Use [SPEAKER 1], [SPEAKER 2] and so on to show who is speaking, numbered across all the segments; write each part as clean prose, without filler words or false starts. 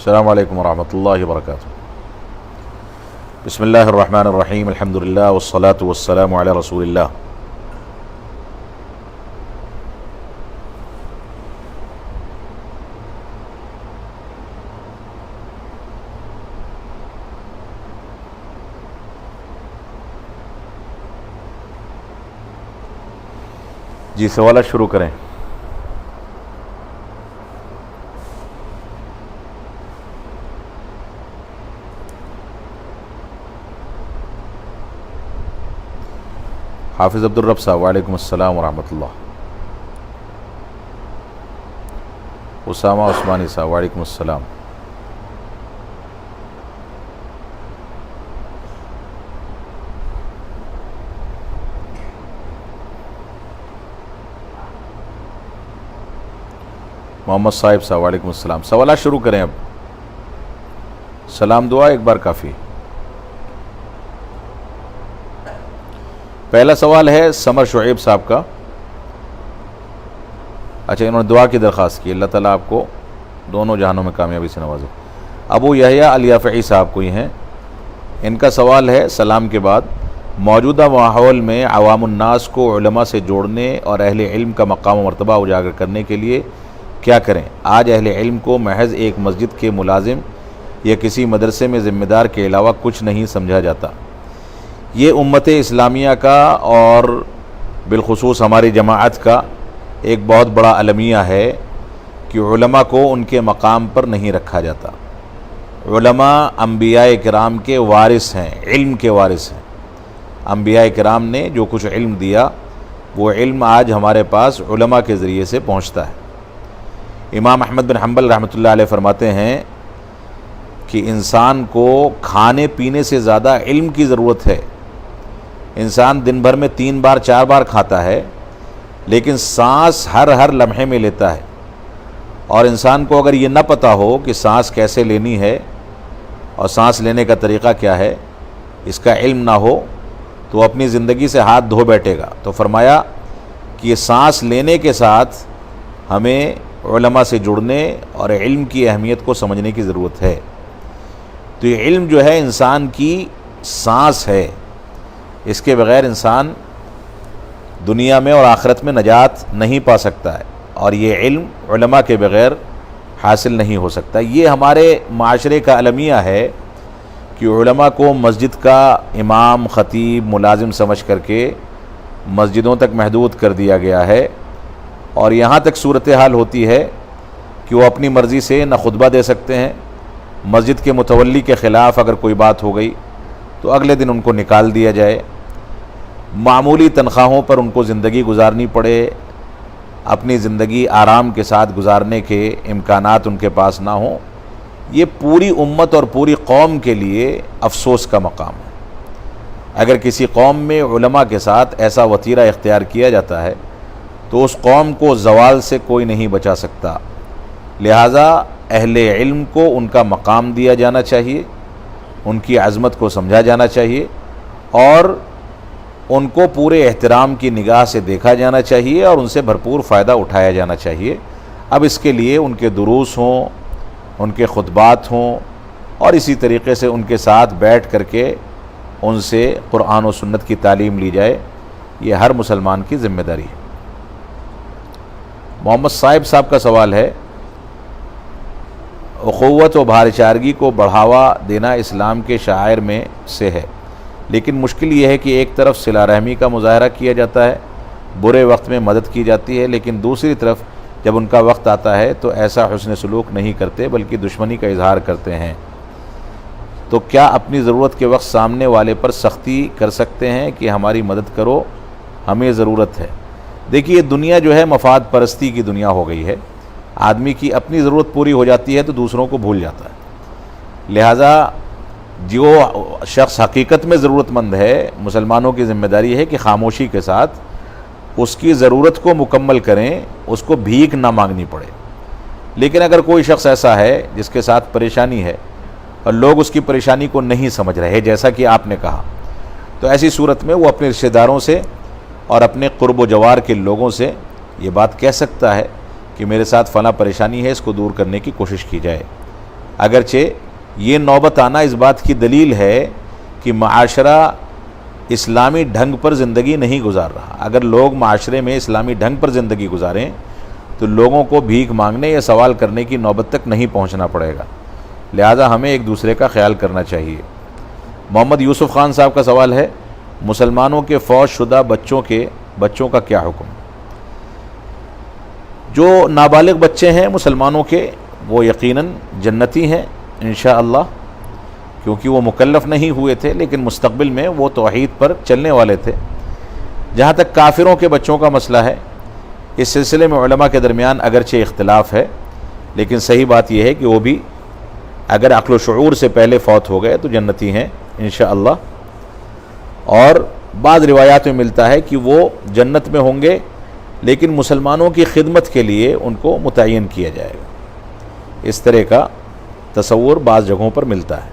[SPEAKER 1] السلام علیکم ورحمۃ اللہ وبرکاتہ۔ بسم اللہ الرحمن الرحیم، الحمدللہ والصلاة والسلام علی رسول اللہ۔ جی سوالات شروع کریں۔ حافظ عبدالرب صاحب، وعلیکم السلام ورحمۃ اللہ۔ اسامہ عثمانی صاحب، وعلیکم السلام۔ محمد صاحب صاحب، وعلیکم السلام۔ سوالات شروع کریں اب۔ سلام دعا ایک بار کافی۔ پہلا سوال ہے سمر شعیب صاحب کا۔ اچھا، انہوں نے دعا کی درخواست کی، اللہ تعالیٰ آپ کو دونوں جہانوں میں کامیابی سے نوازے۔ ابو یحییٰ الیافعی صاحب کوئی ہیں، ان کا سوال ہے سلام کے بعد موجودہ ماحول میں عوام الناس کو علماء سے جوڑنے اور اہل علم کا مقام و مرتبہ اجاگر کرنے کے لیے کیا کریں؟ آج اہل علم کو محض ایک مسجد کے ملازم یا کسی مدرسے میں ذمہ دار کے علاوہ کچھ نہیں سمجھا جاتا۔ یہ امت اسلامیہ کا اور بالخصوص ہماری جماعت کا ایک بہت بڑا المیہ ہے کہ علماء کو ان کے مقام پر نہیں رکھا جاتا۔ علماء انبیاء کرام کے وارث ہیں، علم کے وارث ہیں۔ انبیاء کرام نے جو کچھ علم دیا وہ علم آج ہمارے پاس علماء کے ذریعے سے پہنچتا ہے۔ امام احمد بن حنبل رحمۃ اللہ علیہ فرماتے ہیں کہ انسان کو کھانے پینے سے زیادہ علم کی ضرورت ہے۔ انسان دن بھر میں 3 بار 4 بار کھاتا ہے، لیکن سانس ہر لمحے میں لیتا ہے، اور انسان کو اگر یہ نہ پتہ ہو کہ سانس کیسے لینی ہے اور سانس لینے کا طریقہ کیا ہے، اس کا علم نہ ہو تو وہ اپنی زندگی سے ہاتھ دھو بیٹھے گا۔ تو فرمایا کہ یہ سانس لینے کے ساتھ ہمیں علماء سے جڑنے اور علم کی اہمیت کو سمجھنے کی ضرورت ہے۔ تو یہ علم جو ہے انسان کی سانس ہے، اس کے بغیر انسان دنیا میں اور آخرت میں نجات نہیں پا سکتا ہے، اور یہ علم علماء کے بغیر حاصل نہیں ہو سکتا۔ یہ ہمارے معاشرے کا المیہ ہے کہ علماء کو مسجد کا امام، خطیب، ملازم سمجھ کر کے مسجدوں تک محدود کر دیا گیا ہے، اور یہاں تک صورتحال ہوتی ہے کہ وہ اپنی مرضی سے نہ خطبہ دے سکتے ہیں۔ مسجد کے متولی کے خلاف اگر کوئی بات ہو گئی تو اگلے دن ان کو نکال دیا جائے، معمولی تنخواہوں پر ان کو زندگی گزارنی پڑے، اپنی زندگی آرام کے ساتھ گزارنے کے امکانات ان کے پاس نہ ہوں۔ یہ پوری امت اور پوری قوم کے لیے افسوس کا مقام ہے۔ اگر کسی قوم میں علماء کے ساتھ ایسا وتیرہ اختیار کیا جاتا ہے تو اس قوم کو زوال سے کوئی نہیں بچا سکتا۔ لہٰذا اہل علم کو ان کا مقام دیا جانا چاہیے، ان کی عظمت کو سمجھا جانا چاہیے، اور ان کو پورے احترام کی نگاہ سے دیکھا جانا چاہیے، اور ان سے بھرپور فائدہ اٹھایا جانا چاہیے۔ اب اس کے لیے ان کے دروس ہوں، ان کے خطبات ہوں، اور اسی طریقے سے ان کے ساتھ بیٹھ کر کے ان سے قرآن و سنت کی تعلیم لی جائے۔ یہ ہر مسلمان کی ذمہ داری ہے۔ محمد صاحب کا سوال ہے، اخوت و بھائی چارگی کو بڑھاوا دینا اسلام کے شعائر میں سے ہے، لیکن مشکل یہ ہے کہ ایک طرف صلہ رحمی کا مظاہرہ کیا جاتا ہے، برے وقت میں مدد کی جاتی ہے، لیکن دوسری طرف جب ان کا وقت آتا ہے تو ایسا حسن سلوک نہیں کرتے بلکہ دشمنی کا اظہار کرتے ہیں۔ تو کیا اپنی ضرورت کے وقت سامنے والے پر سختی کر سکتے ہیں کہ ہماری مدد کرو، ہمیں ضرورت ہے؟ دیکھیے، دنیا جو ہے مفاد پرستی کی دنیا ہو گئی ہے۔ آدمی کی اپنی ضرورت پوری ہو جاتی ہے تو دوسروں کو بھول جاتا ہے۔ لہٰذا جو شخص حقیقت میں ضرورت مند ہے، مسلمانوں کی ذمہ داری ہے کہ خاموشی کے ساتھ اس کی ضرورت کو مکمل کریں، اس کو بھیک نہ مانگنی پڑے۔ لیکن اگر کوئی شخص ایسا ہے جس کے ساتھ پریشانی ہے اور لوگ اس کی پریشانی کو نہیں سمجھ رہے، جیسا کہ آپ نے کہا، تو ایسی صورت میں وہ اپنے رشتہ داروں سے اور اپنے قرب و جوار کے لوگوں سے یہ بات کہہ سکتا ہے کہ میرے ساتھ فلاں پریشانی ہے، اس کو دور کرنے کی کوشش کی جائے۔ اگرچہ یہ نوبت آنا اس بات کی دلیل ہے کہ معاشرہ اسلامی ڈھنگ پر زندگی نہیں گزار رہا. اگر لوگ معاشرے میں اسلامی ڈھنگ پر زندگی گزاریں تو لوگوں کو بھیک مانگنے یا سوال کرنے کی نوبت تک نہیں پہنچنا پڑے گا. لہذا ہمیں ایک دوسرے کا خیال کرنا چاہیے. محمد یوسف خان صاحب کا سوال ہے مسلمانوں کے فوت شدہ بچوں کا کیا حکم؟ جو نابالغ بچے ہیں مسلمانوں کے وہ یقیناً جنتی ہیں انشاءاللہ، کیونکہ وہ مکلف نہیں ہوئے تھے لیکن مستقبل میں وہ توحید پر چلنے والے تھے. جہاں تک کافروں کے بچوں کا مسئلہ ہے، اس سلسلے میں علماء کے درمیان اگرچہ اختلاف ہے، لیکن صحیح بات یہ ہے کہ وہ بھی اگر عقل و شعور سے پہلے فوت ہو گئے تو جنتی ہیں انشاءاللہ. اور بعض روایات میں ملتا ہے کہ وہ جنت میں ہوں گے لیکن مسلمانوں کی خدمت کے لیے ان کو متعین کیا جائے گا. اس طرح کا تصور بعض جگہوں پر ملتا ہے.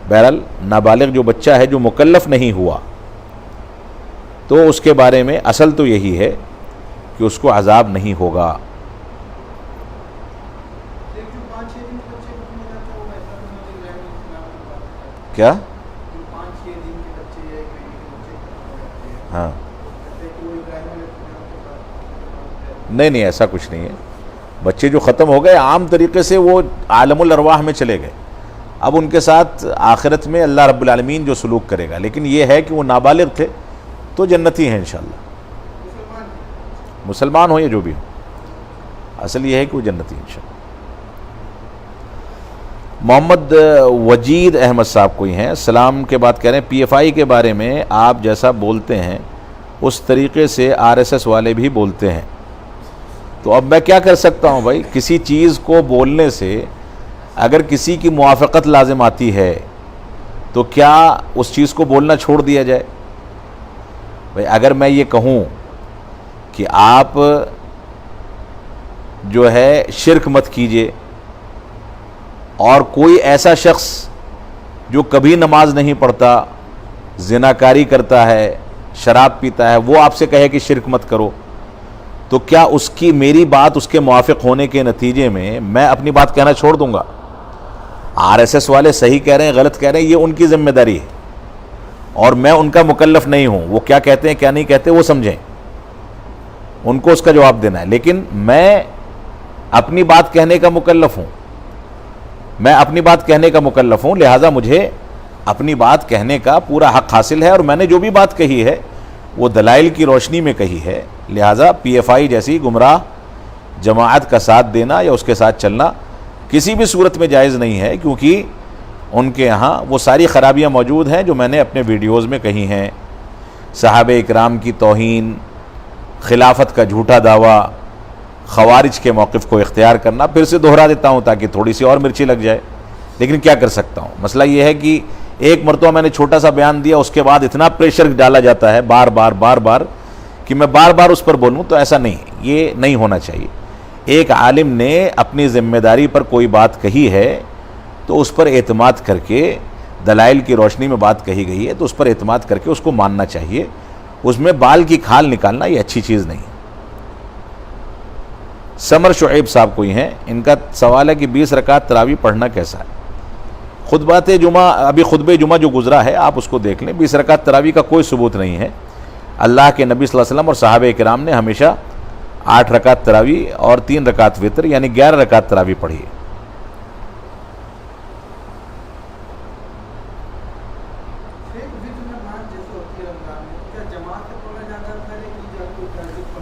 [SPEAKER 1] بہرحال نابالغ جو بچہ ہے جو مکلف نہیں ہوا تو اس کے بارے میں اصل تو یہی ہے کہ اس کو عذاب نہیں ہوگا. کیا؟ ہاں نہیں ایسا کچھ نہیں ہے. بچے جو ختم ہو گئے عام طریقے سے وہ عالم الارواح میں چلے گئے. اب ان کے ساتھ آخرت میں اللہ رب العالمین جو سلوک کرے گا، لیکن یہ ہے کہ وہ نابالغ تھے تو جنتی ہیں انشاءاللہ. مسلمان ہو یا جو بھی ہو، اصل یہ ہے کہ وہ جنتی ہیں انشاءاللہ. محمد وجید احمد صاحب کوئی ہیں، سلام کے بعد کہہ رہے ہیں پی ایف آئی کے بارے میں آپ جیسا بولتے ہیں اس طریقے سے آر ایس ایس والے بھی بولتے ہیں. تو اب میں کیا کر سکتا ہوں بھائی؟ کسی چیز کو بولنے سے اگر کسی کی موافقت لازم آتی ہے تو کیا اس چیز کو بولنا چھوڑ دیا جائے؟ بھائی اگر میں یہ کہوں کہ آپ جو ہے شرک مت کیجئے، اور کوئی ایسا شخص جو کبھی نماز نہیں پڑھتا، زناکاری کرتا ہے، شراب پیتا ہے، وہ آپ سے کہے کہ شرک مت کرو، تو کیا اس کی میری بات اس کے موافق ہونے کے نتیجے میں اپنی بات کہنا چھوڑ دوں گا؟ آر ایس ایس والے صحیح کہہ رہے ہیں غلط کہہ رہے ہیں یہ ان کی ذمہ داری ہے، اور میں ان کا مکلف نہیں ہوں. وہ کیا کہتے ہیں کیا نہیں کہتے وہ سمجھیں، ان کو اس کا جواب دینا ہے. لیکن میں اپنی بات کہنے کا مکلف ہوں، لہٰذا مجھے اپنی بات کہنے کا پورا حق حاصل ہے، اور میں نے جو بھی بات کہی ہے وہ دلائل کی روشنی میں کہی ہے. لہٰذا پی ایف آئی جیسی گمراہ جماعت کا ساتھ دینا یا اس کے ساتھ چلنا کسی بھی صورت میں جائز نہیں ہے، کیونکہ ان کے ہاں وہ ساری خرابیاں موجود ہیں جو میں نے اپنے ویڈیوز میں کہی ہیں. صحابہ اکرام کی توہین، خلافت کا جھوٹا دعویٰ، خوارج کے موقف کو اختیار کرنا. پھر سے دہرا دیتا ہوں تاکہ تھوڑی سی اور مرچی لگ جائے، لیکن کیا کر سکتا ہوں. مسئلہ یہ ہے کہ ایک مرتبہ میں نے چھوٹا سا بیان دیا، اس کے بعد اتنا پریشر ڈالا جاتا ہے بار بار کہ میں بار بار اس پر بولوں، تو ایسا نہیں، یہ نہیں ہونا چاہیے. ایک عالم نے اپنی ذمہ داری پر کوئی بات کہی ہے تو اس پر اعتماد کر کے، دلائل کی روشنی میں بات کہی گئی ہے تو اس پر اعتماد کر کے اس کو ماننا چاہیے. اس میں بال کی کھال نکالنا یہ اچھی چیز نہیں. سمر شعیب صاحب کوئی ہیں، ان کا سوال ہے کہ 20 رکعت تراویح پڑھنا کیسا ہے؟ خطبات جمعہ، ابھی خطبہ جمعہ جو گزرا ہے آپ اس کو دیکھ لیں. 20 رکعت تراویح کا کوئی ثبوت نہیں ہے. اللہ کے نبی صلی اللہ علیہ وسلم اور صحابہ کرام نے ہمیشہ 8 رکعت تراویح اور 3 رکعت وتر یعنی 11 رکعت تراویح پڑھی ہے.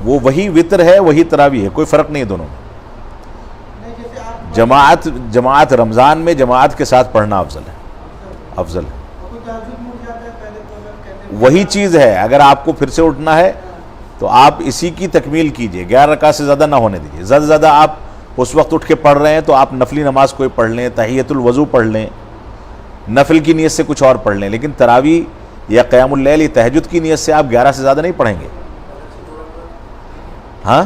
[SPEAKER 1] وہ وہی وتر ہے، وہی تراویح ہے، کوئی فرق نہیں ہے دونوں میں. جماعت رمضان میں جماعت کے ساتھ پڑھنا افضل ہے. وہی چیز ہے. اگر آپ کو پھر سے اٹھنا ہے تو آپ اسی کی تکمیل کیجئے، 11 رکعت سے زیادہ نہ ہونے دیجئے. زیادہ سے زیادہ آپ اس وقت اٹھ کے پڑھ رہے ہیں تو آپ نفلی نماز کوئی پڑھ لیں، تحیۃ الوضو پڑھ لیں، نفل کی نیت سے کچھ اور پڑھ لیں. لیکن تراویح یا قیام اللیل یا تہجد کی نیت سے آپ 11 سے زیادہ نہیں پڑھیں گے. ہاں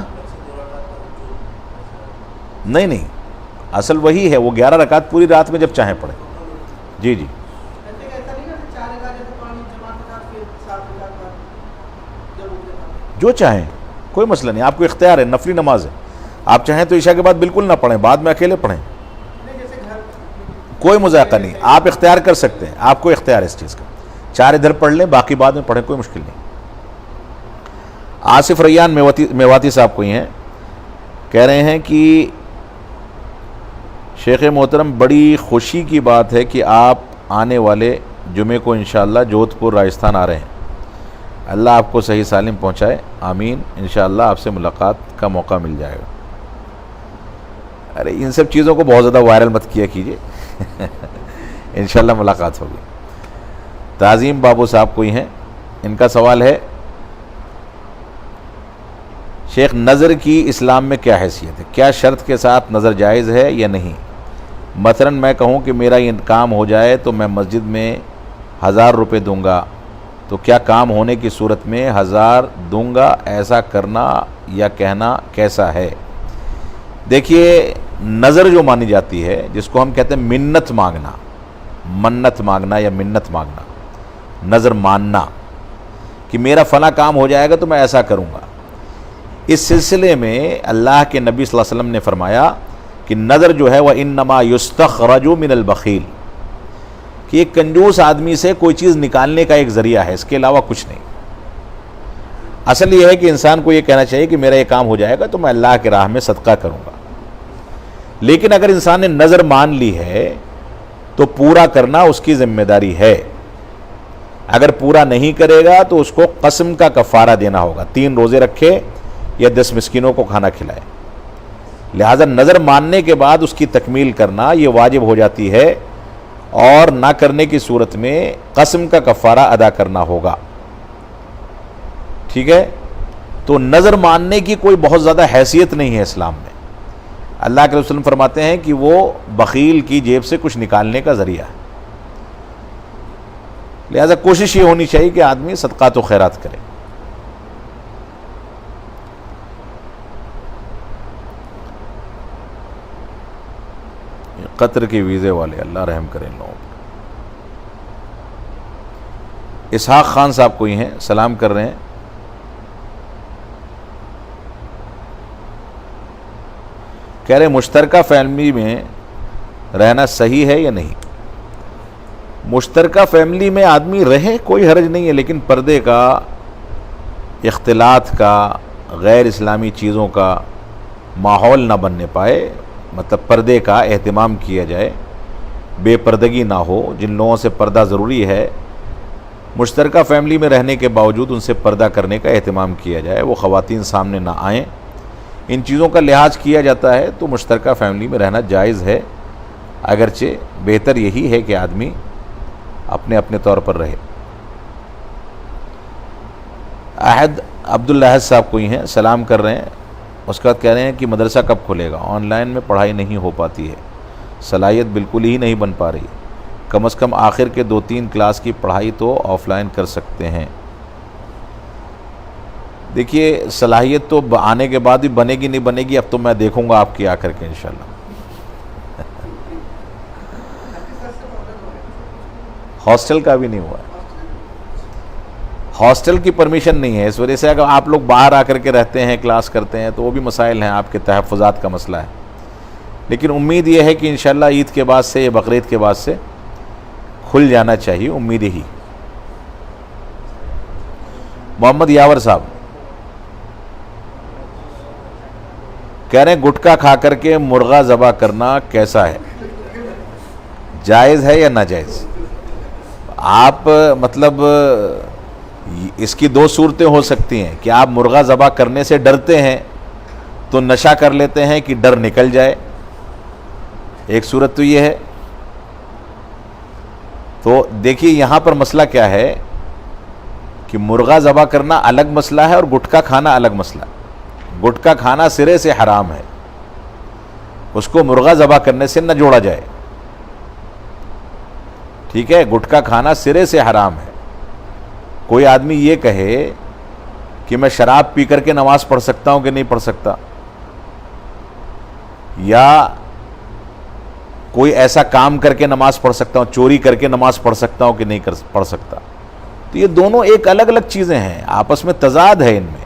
[SPEAKER 1] نہیں، اصل وہی ہے، وہ 11 رکعت پوری رات میں جب چاہیں پڑھیں. جی جو چاہیں، کوئی مسئلہ نہیں. آپ کو اختیار ہے، نفلی نماز ہے. آپ چاہیں تو عشاء کے بعد بالکل نہ پڑھیں، بعد میں اکیلے پڑھیں. کوئی مذائقہ نہیں، آپ اختیار کر سکتے ہیں، آپ کو اختیار ہے اس چیز کا، 4 ادھر پڑھ لیں، باقی بعد میں پڑھیں، کوئی مشکل نہیں۔ آصف ریان میواتی صاحب کوئی ہیں، کہہ رہے ہیں کہ شیخ محترم بڑی خوشی کی بات ہے کہ آپ آنے والے جمعے کو انشاءاللہ جودھ پور راجستھان آ رہے ہیں، اللہ آپ کو صحیح سالم پہنچائے، آمین، انشاءاللہ آپ سے ملاقات کا موقع مل جائے گا۔ ارے ان سب چیزوں کو بہت زیادہ وائرل مت کیا کیجئے انشاءاللہ ملاقات ہوگی۔ تعظیم بابو صاحب کوئی ہیں، ان کا سوال ہے شیخ نظر کی اسلام میں کیا حیثیت ہے؟ کیا شرط کے ساتھ نظر جائز ہے یا نہیں؟ مثلا میں کہوں کہ میرا یہ کام ہو جائے تو میں مسجد میں 1000 روپے دوں گا، تو کیا کام ہونے کی صورت میں 1000 دوں گا، ایسا کرنا یا کہنا کیسا ہے؟ دیکھیے نظر جو مانی جاتی ہے، جس کو ہم کہتے ہیں منت مانگنا، منت مانگنا یا منت مانگنا، نظر ماننا کہ میرا فلاں کام ہو جائے گا تو میں ایسا کروں گا، اس سلسلے میں اللہ کے نبی صلی اللہ علیہ وسلم نے فرمایا کہ نظر جو ہے وہ انما یستخرج من البخیل، کہ ایک کنجوس آدمی سے کوئی چیز نکالنے کا ایک ذریعہ ہے، اس کے علاوہ کچھ نہیں۔ اصل یہ ہے کہ انسان کو یہ کہنا چاہیے کہ میرا یہ کام ہو جائے گا تو میں اللہ کے راہ میں صدقہ کروں گا، لیکن اگر انسان نے نظر مان لی ہے تو پورا کرنا اس کی ذمہ داری ہے، اگر پورا نہیں کرے گا تو اس کو قسم کا کفارہ دینا ہوگا، 3 روزے رکھے یا 10 مسکینوں کو کھانا کھلائے۔ لہذا نظر ماننے کے بعد اس کی تکمیل کرنا یہ واجب ہو جاتی ہے، اور نہ کرنے کی صورت میں قسم کا کفارہ ادا کرنا ہوگا، ٹھیک ہے؟ تو نظر ماننے کی کوئی بہت زیادہ حیثیت نہیں ہے اسلام میں، اللہ کے رسول فرماتے ہیں کہ وہ بخیل کی جیب سے کچھ نکالنے کا ذریعہ ہے، لہذا کوشش یہ ہونی چاہیے کہ آدمی صدقات و خیرات کرے۔ قطر کے ویزے والے اللہ رحم کریں ان لوگوں پر۔ اسحاق خان صاحب کوئی ہیں، سلام کر رہے ہیں، کہہ رہے مشترکہ فیملی میں رہنا صحیح ہے یا نہیں؟ مشترکہ فیملی میں آدمی رہے کوئی حرج نہیں ہے، لیکن پردے کا، اختلاط کا، غیر اسلامی چیزوں کا ماحول نہ بننے پائے، مطلب پردے کا اہتمام کیا جائے، بے پردگی نہ ہو، جن لوگوں سے پردہ ضروری ہے مشترکہ فیملی میں رہنے کے باوجود ان سے پردہ کرنے کا اہتمام کیا جائے، وہ خواتین سامنے نہ آئیں، ان چیزوں کا لحاظ کیا جاتا ہے تو مشترکہ فیملی میں رہنا جائز ہے، اگرچہ بہتر یہی ہے کہ آدمی اپنے اپنے طور پر رہے۔ احد عبداللہ صاحب کوئی ہیں، سلام کر رہے ہیں، اس کے بعد کہہ رہے ہیں کہ مدرسہ کب کھلے گا؟ آن لائن میں پڑھائی نہیں ہو پاتی ہے، صلاحیت بالکل ہی نہیں بن پا رہی، کم از کم آخر کے 2-3 کلاس کی پڑھائی تو آف لائن کر سکتے ہیں۔ دیکھیے صلاحیت تو آنے کے بعد بھی بنے گی نہیں بنے گی، اب تو میں دیکھوں گا آپ کی آ کر کے انشاءاللہ۔ ہاسٹل کا بھی نہیں ہوا ہے، ہاسٹل کی پرمیشن نہیں ہے، اس وجہ سے اگر آپ لوگ باہر آ کر کے رہتے ہیں، کلاس کرتے ہیں، تو وہ بھی مسائل ہیں، آپ کے تحفظات کا مسئلہ ہے، لیکن امید یہ ہے کہ انشاءاللہ عید کے بعد سے یا بقرعید کے بعد سے کھل جانا چاہیے، امید ہی۔ محمد یاور صاحب کہہ رہے ہیں گٹکا کھا کر کے مرغا ذبح کرنا کیسا ہے، جائز ہے یا ناجائز؟ آپ مطلب اس کی 2 صورتیں ہو سکتی ہیں کہ آپ مرغا ذبح کرنے سے ڈرتے ہیں تو نشہ کر لیتے ہیں کہ ڈر نکل جائے، ایک صورت تو یہ ہے۔ تو دیکھیے یہاں پر مسئلہ کیا ہے کہ مرغا ذبح کرنا الگ مسئلہ ہے اور گٹکا کھانا الگ مسئلہ ہے۔ گٹکا کھانا سرے سے حرام ہے، اس کو مرغا ذبح کرنے سے نہ جوڑا جائے، ٹھیک ہے؟ گٹکا کھانا سرے سے حرام ہے۔ کوئی آدمی یہ کہے کہ میں شراب پی کر کے نماز پڑھ سکتا ہوں کہ نہیں پڑھ سکتا، یا کوئی ایسا کام کر کے نماز پڑھ سکتا ہوں، چوری کر کے نماز پڑھ سکتا ہوں کہ نہیں پڑھ سکتا، تو یہ دونوں ایک الگ الگ چیزیں ہیں، آپس میں تضاد ہے ان میں۔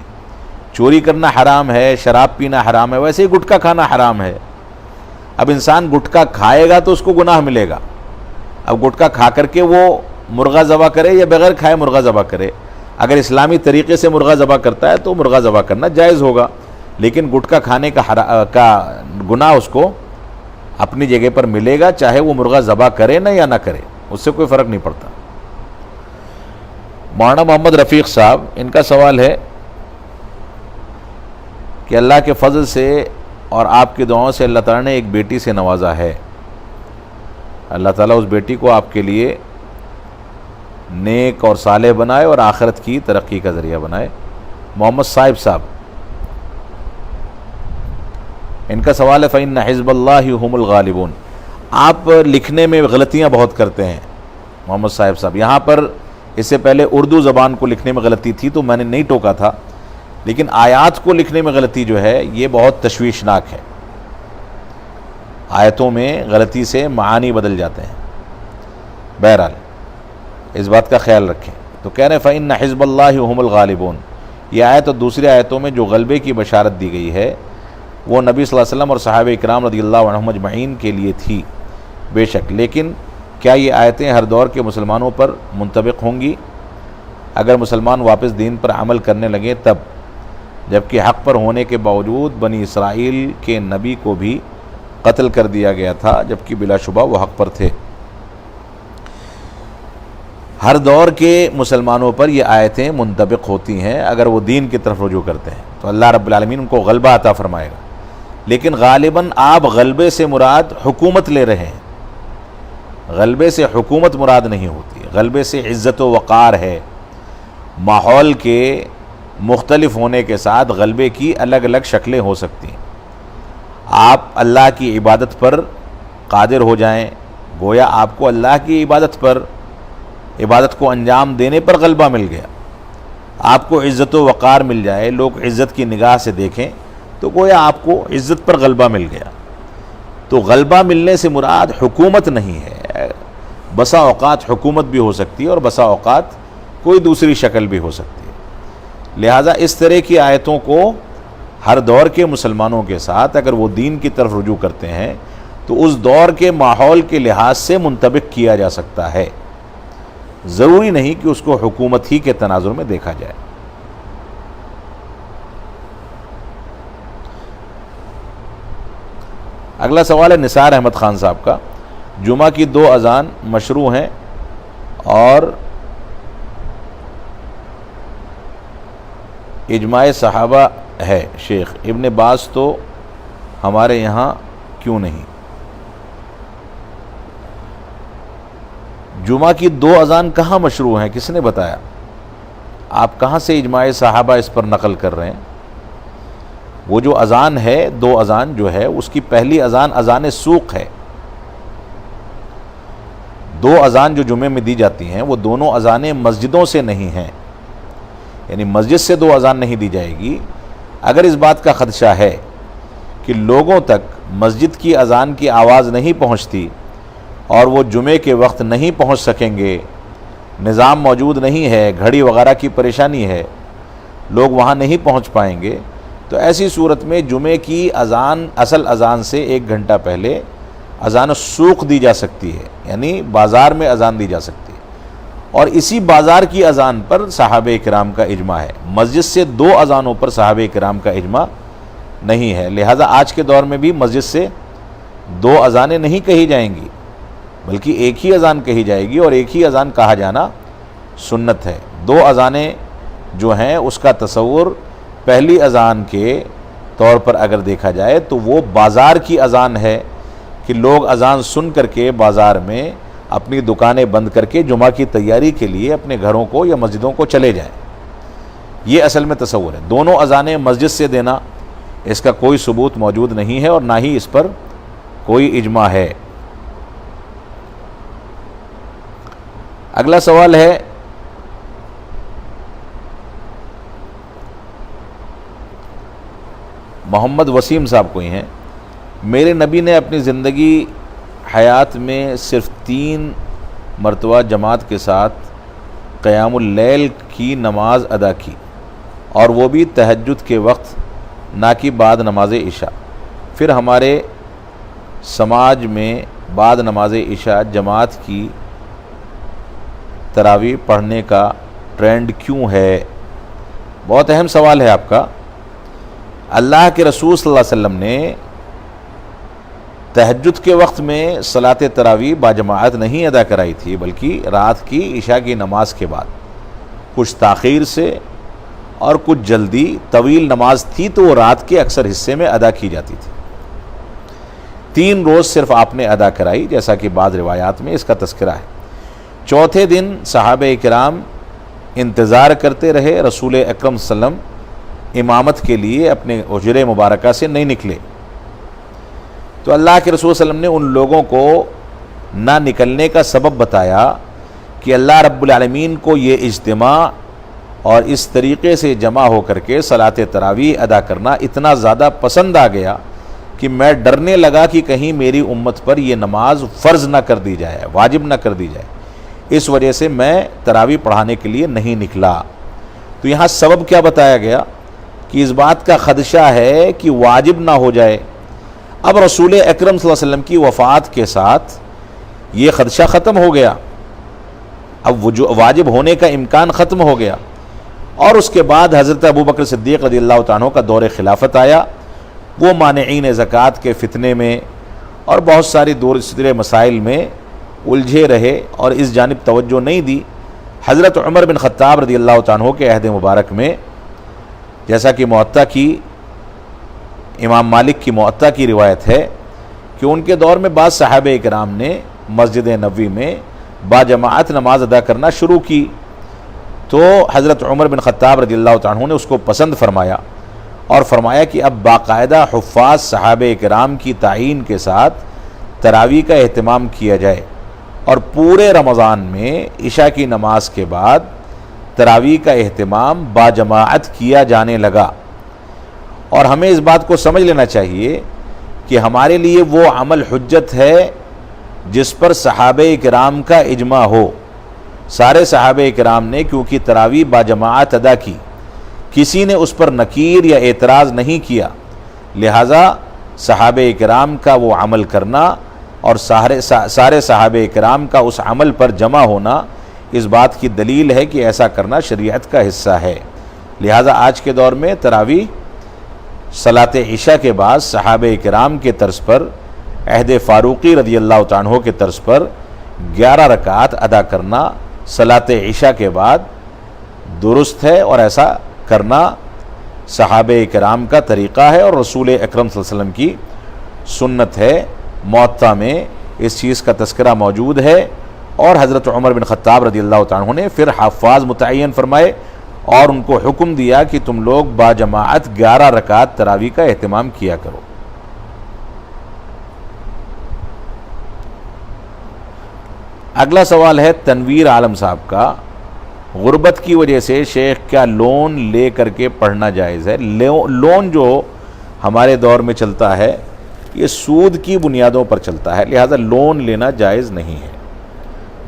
[SPEAKER 1] چوری کرنا حرام ہے، شراب پینا حرام ہے، ویسے ہی گٹکا کھانا حرام ہے۔ اب انسان گٹکا کھائے گا تو اس کو گناہ ملے گا. اب گٹکا کھا کر کے وہ مرغہ ذبح کرے یا بغیر کھائے مرغہ ذبح کرے, اگر اسلامی طریقے سے مرغہ ذبح کرتا ہے تو مرغہ ذبح کرنا جائز ہوگا, لیکن گٹکا کھانے کا گناہ اس کو اپنی جگہ پر ملے گا, چاہے وہ مرغہ ذبح کرے نہ یا نہ کرے, اس سے کوئی فرق نہیں پڑتا. مولانا محمد رفیق صاحب, ان کا سوال ہے کہ اللہ کے فضل سے اور آپ کی دعاؤں سے اللہ تعالیٰ نے ایک بیٹی سے نوازا ہے, اللہ تعالیٰ اس بیٹی کو آپ کے لیے نیک اور صالح بنائے اور آخرت کی ترقی کا ذریعہ بنائے. محمد صاحب, ان کا سوال ہے فَإِنَّ حِزْبَ اللَّهِ هُمُ الْغَالِبُونَ. آپ لکھنے میں غلطیاں بہت کرتے ہیں محمد صاحب. یہاں پر اس سے پہلے اردو زبان کو لکھنے میں غلطی تھی تو میں نے نہیں ٹوکا تھا, لیکن آیات کو لکھنے میں غلطی جو ہے یہ بہت تشویشناک ہے. آیتوں میں غلطی سے معانی بدل جاتے ہیں. بہرحال اس بات کا خیال رکھیں. تو کہہ رہے ہیں فَإِنَّ حِزْبَ اللَّهِ هُمُ الْغَالِبُونَ. یہ آیت اور دوسری آیتوں میں جو غلبے کی بشارت دی گئی ہے وہ نبی صلی اللہ علیہ وسلم اور صحابہ اکرام رضی اللہ عنہم اجمعین کے لیے تھی بے شک, لیکن کیا یہ آیتیں ہر دور کے مسلمانوں پر منطبق ہوں گی؟ اگر مسلمان واپس دین پر عمل کرنے لگے تب, جبکہ حق پر ہونے کے باوجود بنی اسرائیل کے نبی کو بھی قتل کر دیا گیا تھا, جبکہ بلا شبہ وہ حق پر تھے. ہر دور کے مسلمانوں پر یہ آیتیں منطبق ہوتی ہیں اگر وہ دین کی طرف رجوع کرتے ہیں, تو اللہ رب العالمین ان کو غلبہ عطا فرمائے گا. لیکن غالباً آپ غلبے سے مراد حکومت لے رہے ہیں, غلبے سے حکومت مراد نہیں ہوتی, غلبے سے عزت و وقار ہے. ماحول کے مختلف ہونے کے ساتھ غلبے کی الگ الگ شکلیں ہو سکتی ہیں. آپ اللہ کی عبادت پر قادر ہو جائیں, گویا آپ کو اللہ کی عبادت کو انجام دینے پر غلبہ مل گیا. آپ کو عزت و وقار مل جائے, لوگ عزت کی نگاہ سے دیکھیں, تو گویا آپ کو عزت پر غلبہ مل گیا. تو غلبہ ملنے سے مراد حکومت نہیں ہے. بسا اوقات حکومت بھی ہو سکتی ہے اور بسا اوقات کوئی دوسری شکل بھی ہو سکتی ہے. لہٰذا اس طرح کی آیتوں کو ہر دور کے مسلمانوں کے ساتھ اگر وہ دین کی طرف رجوع کرتے ہیں تو اس دور کے ماحول کے لحاظ سے منطبق کیا جا سکتا ہے, ضروری نہیں کہ اس کو حکومت ہی کے تناظر میں دیکھا جائے. اگلا سوال ہے نثار احمد خان صاحب کا. جمعہ کی 2 اذان مشروع ہیں اور اجماع صحابہ ہے, شیخ ابن باز تو ہمارے یہاں کیوں نہیں؟ جمعہ کی 2 اذان کہاں مشروع ہیں, کس نے بتایا؟ آپ کہاں سے اجماع صحابہ اس پر نقل کر رہے ہیں؟ وہ جو اذان ہے 2 اذان جو ہے اس کی پہلی اذان اذان سوق ہے. 2 اذان جو جمعے میں دی جاتی ہیں وہ دونوں اذانیں مسجدوں سے نہیں ہیں, یعنی مسجد سے 2 اذان نہیں دی جائے گی. اگر اس بات کا خدشہ ہے کہ لوگوں تک مسجد کی اذان کی آواز نہیں پہنچتی اور وہ جمعے کے وقت نہیں پہنچ سکیں گے, نظام موجود نہیں ہے, گھڑی وغیرہ کی پریشانی ہے, لوگ وہاں نہیں پہنچ پائیں گے, تو ایسی صورت میں جمعے کی اذان اصل اذان سے 1 گھنٹہ پہلے اذان سوق دی جا سکتی ہے, یعنی بازار میں اذان دی جا سکتی ہے. اور اسی بازار کی اذان پر صحابہ کرام کا اجماع ہے, مسجد سے 2 اذانوں پر صحابہ کرام کا اجماع نہیں ہے. لہذا آج کے دور میں بھی مسجد سے 2 اذانیں نہیں کہی جائیں گی, بلکہ ایک ہی اذان کہی جائے گی, اور ایک ہی اذان کہا جانا سنت ہے. 2 اذانیں جو ہیں اس کا تصور پہلی اذان کے طور پر اگر دیکھا جائے تو وہ بازار کی اذان ہے کہ لوگ اذان سن کر کے بازار میں اپنی دکانیں بند کر کے جمعہ کی تیاری کے لیے اپنے گھروں کو یا مسجدوں کو چلے جائیں. یہ اصل میں تصور ہے. دونوں اذانیں مسجد سے دینا اس کا کوئی ثبوت موجود نہیں ہے اور نہ ہی اس پر کوئی اجماع ہے. اگلا سوال ہے محمد وسیم صاحب کو ہی ہیں. میرے نبی نے اپنی زندگی حیات میں صرف 3 مرتبہ جماعت کے ساتھ قیام اللیل کی نماز ادا کی, اور وہ بھی تہجد کے وقت, نہ کہ بعد نماز عشاء. پھر ہمارے سماج میں بعد نماز عشاء جماعت کی تراویح پڑھنے کا ٹرینڈ کیوں ہے؟ بہت اہم سوال ہے آپ کا۔ اللہ کے رسول صلی اللہ علیہ وسلم نے تہجد کے وقت میں صلاۃ تراویح باجماعت نہیں ادا کرائی تھی، بلکہ رات کی عشاء کی نماز کے بعد کچھ تاخیر سے اور کچھ جلدی طویل نماز تھی تو وہ رات کے اکثر حصے میں ادا کی جاتی تھی۔ 3 روز صرف آپ نے ادا کرائی، جیسا کہ بعض روایات میں اس کا تذکرہ ہے۔ چوتھے دن صحابہ کرام انتظار کرتے رہے، رسول اکرم صلی اللہ علیہ وسلم امامت کے لیے اپنے حجرے مبارکہ سے نہیں نکلے، تو اللہ کے رسول صلی اللہ علیہ وسلم نے ان لوگوں کو نہ نکلنے کا سبب بتایا کہ اللہ رب العالمین کو یہ اجتماع اور اس طریقے سے جمع ہو کر کے صلاۃ تراویح ادا کرنا اتنا زیادہ پسند آ گیا کہ میں ڈرنے لگا کہ کہیں میری امت پر یہ نماز فرض نہ کر دی جائے، واجب نہ کر دی جائے، اس وجہ سے میں تراویح پڑھانے کے لیے نہیں نکلا۔ تو یہاں سبب کیا بتایا گیا کہ اس بات کا خدشہ ہے کہ واجب نہ ہو جائے۔ اب رسول اکرم صلی اللہ علیہ وسلم کی وفات کے ساتھ یہ خدشہ ختم ہو گیا، اب واجب ہونے کا امکان ختم ہو گیا، اور اس کے بعد حضرت ابوبکر صدیق رضی اللہ تعالیٰ عنہ کا دور خلافت آیا۔ وہ مانعین زکوٰۃ کے فتنے میں اور بہت ساری دوسرے مسائل میں الجھے رہے اور اس جانب توجہ نہیں دی۔ حضرت عمر بن خطاب رضی اللہ تعالیٰ عنہ کے عہد مبارک میں، جیسا کہ موطا کی امام مالک کی موطا کی روایت ہے کہ ان کے دور میں بعض صحابہ کرام نے مسجد نبوی میں باجماعت نماز ادا کرنا شروع کی، تو حضرت عمر بن خطاب رضی اللہ تعالیٰ عنہ نے اس کو پسند فرمایا اور فرمایا کہ اب باقاعدہ حفاظ صحابہ کرام کی تعیین کے ساتھ تراویح کا اہتمام کیا جائے، اور پورے رمضان میں عشاء کی نماز کے بعد تراویح کا اہتمام باجماعت کیا جانے لگا۔ اور ہمیں اس بات کو سمجھ لینا چاہیے کہ ہمارے لیے وہ عمل حجت ہے جس پر صحابہ کرام کا اجماع ہو۔ سارے صحابہ کرام نے کیونکہ تراویح باجماعت ادا کی، کسی نے اس پر نکیر یا اعتراض نہیں کیا، لہٰذا صحابہ کرام کا وہ عمل کرنا اور سارے صحابہ کرام کا اس عمل پر جمع ہونا اس بات کی دلیل ہے کہ ایسا کرنا شریعت کا حصہ ہے۔ لہٰذا آج کے دور میں تراویح صلاۃ عشاء کے بعد صحابہ کرام کے طرز پر، عہد فاروقی رضی اللہ تعالیٰ عنہ کے طرز پر 11 رکعات ادا کرنا صلاۃ عشاء کے بعد درست ہے، اور ایسا کرنا صحابہ کرام کا طریقہ ہے اور رسول اکرم صلی اللہ علیہ وسلم کی سنت ہے۔ موطا میں اس چیز کا تذکرہ موجود ہے، اور حضرت عمر بن خطاب رضی اللہ تعالیٰ عنہ نے پھر حفاظ متعین فرمائے اور ان کو حکم دیا کہ تم لوگ باجماعت 11 رکعات تراویح کا اہتمام کیا کرو۔ اگلا سوال ہے تنویر عالم صاحب کا، غربت کی وجہ سے شیخ کیا لون لے کر کے پڑھنا جائز ہے؟ لون جو ہمارے دور میں چلتا ہے یہ سود کی بنیادوں پر چلتا ہے، لہذا لون لینا جائز نہیں ہے،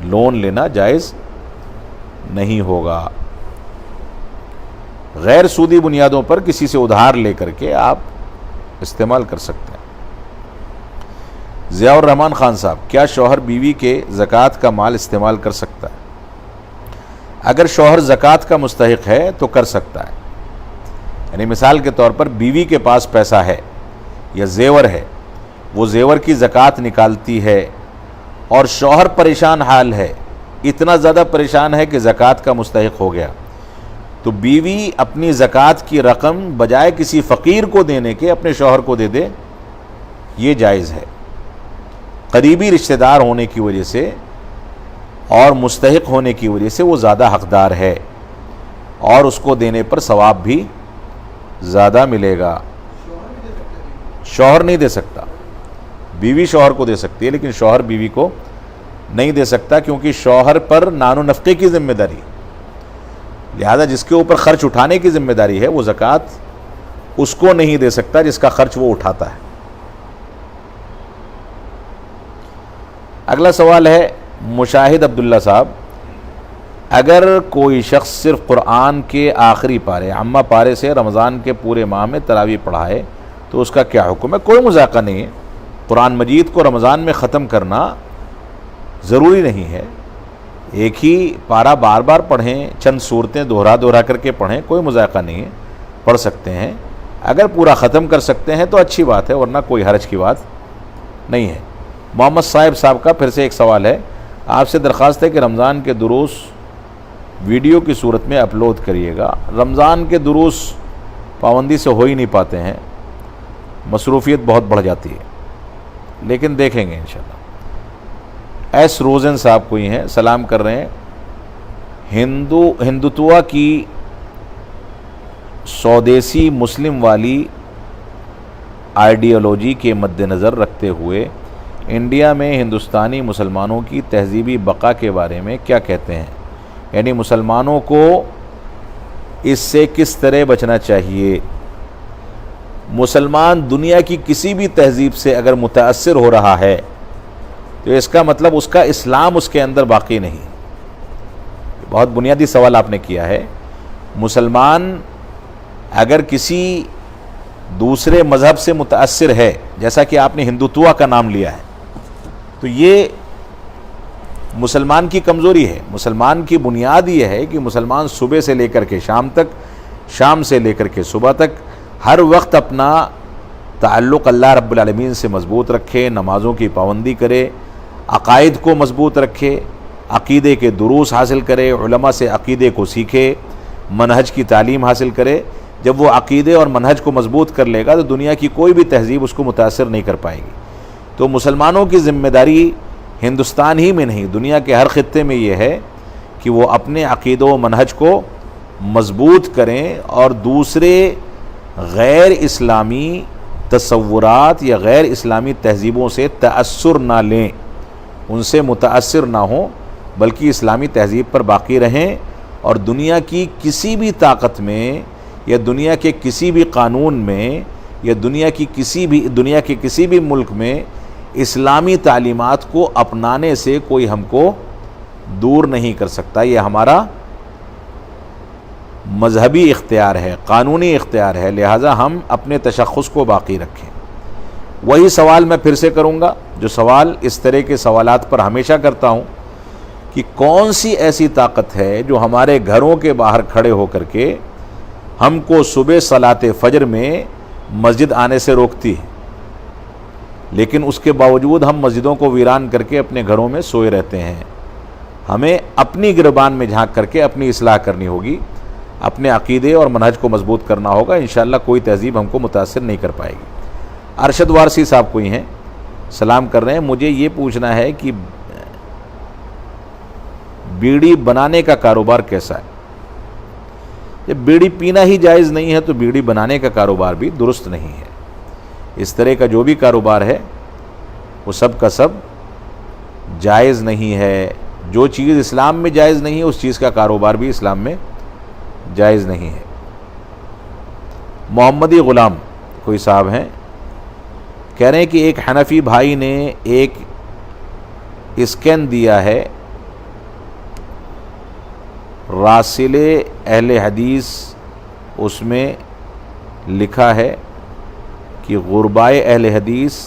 [SPEAKER 1] لون لینا جائز نہیں ہوگا۔ غیر سودی بنیادوں پر کسی سے ادھار لے کر کے آپ استعمال کر سکتے ہیں۔ ضیاء الرحمن خان صاحب، کیا شوہر بیوی کے زکوٰۃ کا مال استعمال کر سکتا ہے؟ اگر شوہر زکوٰۃ کا مستحق ہے تو کر سکتا ہے، یعنی مثال کے طور پر بیوی کے پاس پیسہ ہے یا زیور ہے، وہ زیور کی زکوٰۃ نکالتی ہے اور شوہر پریشان حال ہے، اتنا زیادہ پریشان ہے کہ زکوٰۃ کا مستحق ہو گیا، تو بیوی اپنی زکوٰۃ کی رقم بجائے کسی فقیر کو دینے کے اپنے شوہر کو دے دے، یہ جائز ہے۔ قریبی رشتہ دار ہونے کی وجہ سے اور مستحق ہونے کی وجہ سے وہ زیادہ حقدار ہے اور اس کو دینے پر ثواب بھی زیادہ ملے گا۔ شوہر نہیں دے سکتا، بیوی شوہر کو دے سکتی ہے لیکن شوہر بیوی کو نہیں دے سکتا، کیونکہ شوہر پر نان و نفقے کی ذمہ داری ہے، لہذا جس کے اوپر خرچ اٹھانے کی ذمہ داری ہے وہ زکوٰۃ اس کو نہیں دے سکتا جس کا خرچ وہ اٹھاتا ہے۔ اگلا سوال ہے مشاہد عبداللہ صاحب، اگر کوئی شخص صرف قرآن کے آخری پارے عامہ پارے سے رمضان کے پورے ماہ میں تراویح پڑھائے تو اس کا کیا حکم ہے؟ کوئی مذاقہ نہیں ہے، قرآن مجید کو رمضان میں ختم کرنا ضروری نہیں ہے، ایک ہی پارہ بار بار پڑھیں، چند صورتیں دہرا کر کے پڑھیں، کوئی مذائقہ نہیں ہے، پڑھ سکتے ہیں۔ اگر پورا ختم کر سکتے ہیں تو اچھی بات ہے، ورنہ کوئی حرج کی بات نہیں ہے۔ محمد صاحب کا پھر سے ایک سوال ہے، آپ سے درخواست ہے کہ رمضان کے دروس ویڈیو کی صورت میں اپلوڈ کریے گا۔ رمضان کے دروس پابندی سے ہو ہی نہیں پاتے ہیں، مصروفیت بہت بڑھ جاتی ہے، لیکن دیکھیں گے انشاءاللہ۔ ایس روزن صاحب کوئی ہیں، سلام کر رہے ہیں، ہندوتوا کی سودیسی مسلم والی آئیڈیالوجی کے مد نظر رکھتے ہوئے انڈیا میں ہندوستانی مسلمانوں کی تہذیبی بقا کے بارے میں کیا کہتے ہیں؟ یعنی مسلمانوں کو اس سے کس طرح بچنا چاہیے؟ مسلمان دنیا کی کسی بھی تہذیب سے اگر متاثر ہو رہا ہے تو اس کا مطلب اس کا اسلام اس کے اندر باقی نہیں۔ بہت بنیادی سوال آپ نے کیا ہے۔ مسلمان اگر کسی دوسرے مذہب سے متاثر ہے، جیسا کہ آپ نے ہندوتوا کا نام لیا ہے، تو یہ مسلمان کی کمزوری ہے۔ مسلمان کی بنیاد یہ ہے کہ مسلمان صبح سے لے کر کے شام تک، شام سے لے کر کے صبح تک ہر وقت اپنا تعلق اللہ رب العالمین سے مضبوط رکھے، نمازوں کی پابندی کرے، عقائد کو مضبوط رکھے، عقیدے کے دروس حاصل کرے، علماء سے عقیدے کو سیکھے، منہج کی تعلیم حاصل کرے۔ جب وہ عقیدے اور منہج کو مضبوط کر لے گا تو دنیا کی کوئی بھی تہذیب اس کو متاثر نہیں کر پائے گی۔ تو مسلمانوں کی ذمہ داری ہندوستان ہی میں نہیں، دنیا کے ہر خطے میں یہ ہے کہ وہ اپنے عقیدہ و منہج کو مضبوط کریں اور دوسرے غیر اسلامی تصورات یا غیر اسلامی تہذیبوں سے تأثر نہ لیں، ان سے متاثر نہ ہوں، بلکہ اسلامی تہذیب پر باقی رہیں اور دنیا کی کسی بھی طاقت میں یا دنیا کے کسی بھی قانون میں یا دنیا کے کسی بھی ملک میں اسلامی تعلیمات کو اپنانے سے کوئی ہم کو دور نہیں کر سکتا۔ یہ ہمارا مذہبی اختیار ہے، قانونی اختیار ہے، لہٰذا ہم اپنے تشخص کو باقی رکھیں۔ وہی سوال میں پھر سے کروں گا جو سوال اس طرح کے سوالات پر ہمیشہ کرتا ہوں کہ کون سی ایسی طاقت ہے جو ہمارے گھروں کے باہر کھڑے ہو کر کے ہم کو صبح صلاۃ فجر میں مسجد آنے سے روکتی ہے، لیکن اس کے باوجود ہم مسجدوں کو ویران کر کے اپنے گھروں میں سوئے رہتے ہیں۔ ہمیں اپنی گربان میں جھانک کر کے اپنی اصلاح کرنی ہوگی، اپنے عقیدے اور منہج کو مضبوط کرنا ہوگا، انشاءاللہ کوئی تہذیب ہم کو متاثر نہیں کر پائے گی۔ ارشد وارسی صاحب کوئی ہیں، سلام کر رہے ہیں، مجھے یہ پوچھنا ہے کہ بیڑی بنانے کا کاروبار کیسا ہے؟ جب بیڑی پینا ہی جائز نہیں ہے تو بیڑی بنانے کا کاروبار بھی درست نہیں ہے۔ اس طرح کا جو بھی کاروبار ہے وہ سب کا سب جائز نہیں ہے۔ جو چیز اسلام میں جائز نہیں ہے اس چیز کا کاروبار بھی اسلام میں جائز نہیں ہے۔ محمدی غلام کوئی صاحب ہیں، کہہ رہے ہیں کہ ایک حنفی بھائی نے ایک اسکین دیا ہے، راسل اہل حدیث، اس میں لکھا ہے کہ غربائے اہل حدیث